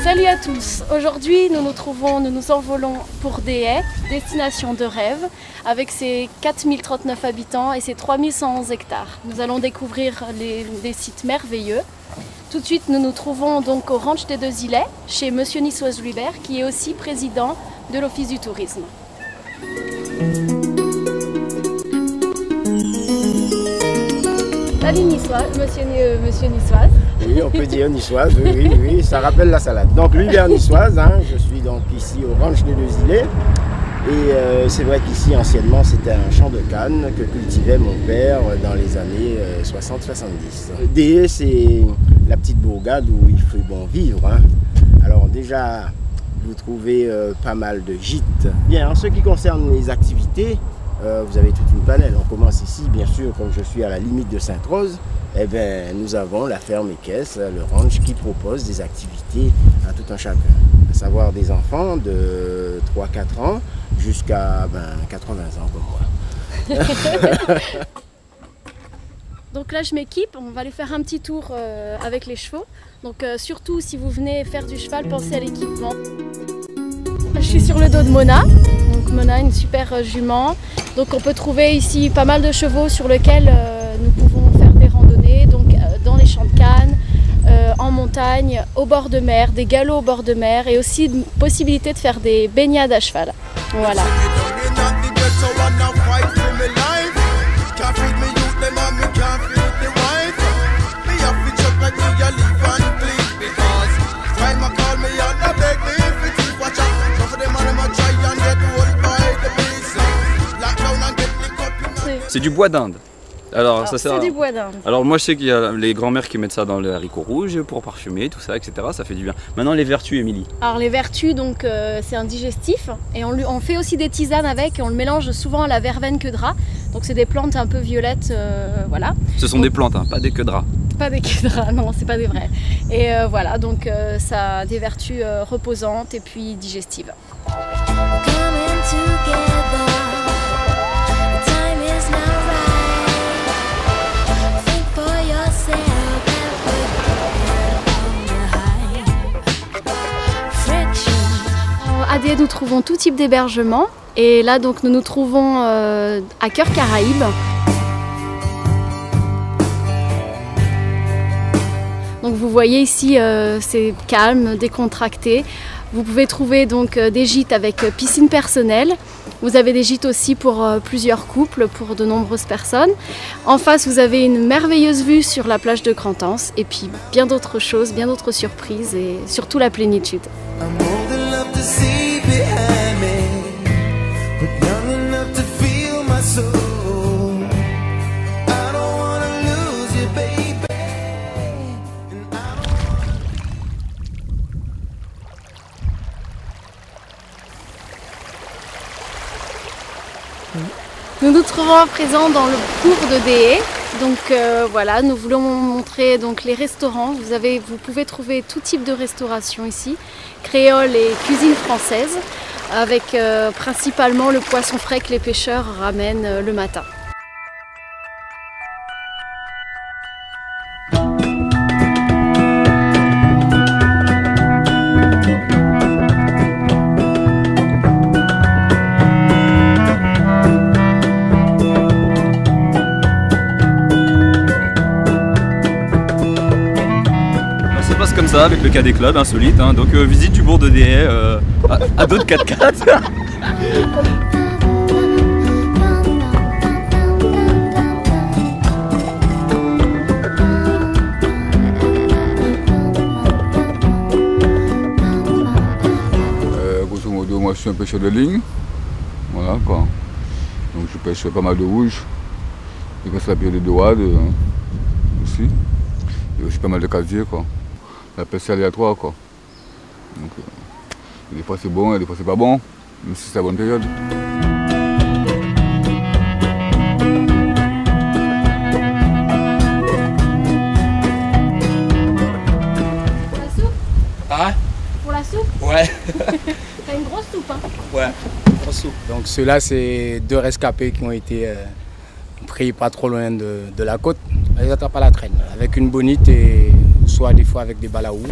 Salut à tous, aujourd'hui nous nous envolons pour des haies, destination de rêve, avec ses 4039 habitants et ses 3111 hectares. Nous allons découvrir des sites merveilleux. Tout de suite nous nous trouvons donc au Ranch des Deux Îlets, chez Monsieur Niçoise Ribert, qui est aussi président de l'Office du tourisme. Salut Niçoise, monsieur Niçoise. Oui, on peut dire niçoise, oui, ça rappelle la salade. Donc Ribert niçoise, je suis donc ici au Ranch des Deux Îlets. Et c'est vrai qu'ici, anciennement, c'était un champ de canne que cultivait mon père dans les années 60-70. Des haies, c'est la petite bourgade où il fait bon vivre. Alors déjà, vous trouvez pas mal de gîtes. Bien, en ce qui concerne les activités, vous avez toute une panelle. On commence ici, bien sûr, comme je suis à la limite de Sainte-Rose, eh bien, nous avons la ferme équestre, le ranch, qui propose des activités à tout un chacun. À savoir des enfants de 3-4 ans jusqu'à 80 ans comme moi. Donc là je m'équipe, on va aller faire un petit tour avec les chevaux. Donc surtout si vous venez faire du cheval, pensez à l'équipement. Je suis sur le dos de Mona. Donc Mona, une super jument. Donc on peut trouver ici pas mal de chevaux sur lesquels nous pouvons faire des randonnées, donc dans les champs de canne, en montagne, au bord de mer, des galops au bord de mer et aussi une possibilité de faire des baignades à cheval. Voilà. C'est du bois d'Inde. Alors, c'est du bois d'Inde. Alors moi je sais qu'il y a les grands-mères qui mettent ça dans les haricots rouges pour parfumer, tout ça, etc. Ça fait du bien. Maintenant les vertus, Émilie. Alors les vertus, donc c'est un digestif et on fait aussi des tisanes avec et on le mélange souvent à la verveine queue de rat. Donc c'est des plantes un peu violettes, voilà. Ce sont des plantes, pas des queues de rat. Pas des queues de rat, non, c'est pas des vrais. Et voilà, donc ça a des vertus reposantes et puis digestives. À des haies, nous trouvons tout type d'hébergement et là donc nous nous trouvons à Cœur Caraïbes. Donc vous voyez ici c'est calme, décontracté. Vous pouvez trouver donc des gîtes avec piscine personnelle. Vous avez des gîtes aussi pour plusieurs couples, pour de nombreuses personnes. En face, vous avez une merveilleuse vue sur la plage de Grand-Anse et puis bien d'autres choses, bien d'autres surprises et surtout la plénitude. Nous nous trouvons à présent dans le cours de des haies. Donc voilà, nous voulons montrer donc les restaurants. Vous pouvez trouver tout type de restauration ici, créole et cuisine française, avec principalement le poisson frais que les pêcheurs ramènent le matin. Comme ça avec le cadet club insolite, donc visite du bourg de des haies à dos de 4x4. Grosso modo, moi je suis un pêcheur de ligne, voilà quoi. Donc je pêche pas mal de rouge, et quand c'est la période de dorade aussi, et aussi pas mal de casier quoi. La pêche c'est aléatoire quoi. Donc des fois c'est bon et des fois c'est pas bon, même si c'est la bonne période. Pour la soupe? Ah? Pour la soupe? Ouais. T'as une grosse soupe Ouais, grosse soupe. Donc ceux-là, c'est deux rescapés qui ont été pris pas trop loin de la côte. Ils attrapent à la traîne avec une bonite et soit des fois fois avec des balaous.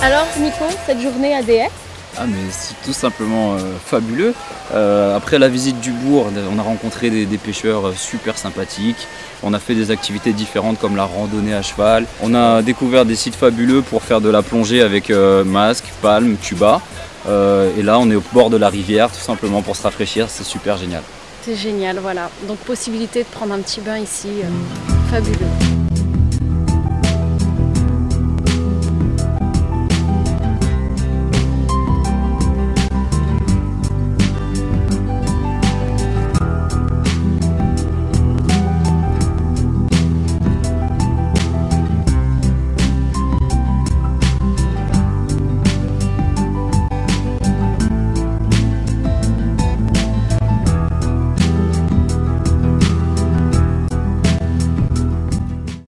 Alors Nico, cette journée à Des Haies? Ah mais c'est tout simplement fabuleux. Après la visite du bourg, on a rencontré des pêcheurs super sympathiques. On a fait des activités différentes comme la randonnée à cheval. On a découvert des sites fabuleux pour faire de la plongée avec masque, palme, tuba. Et là on est au bord de la rivière tout simplement pour se rafraîchir, c'est super génial. C'est génial, voilà. Donc possibilité de prendre un petit bain ici, fabuleux.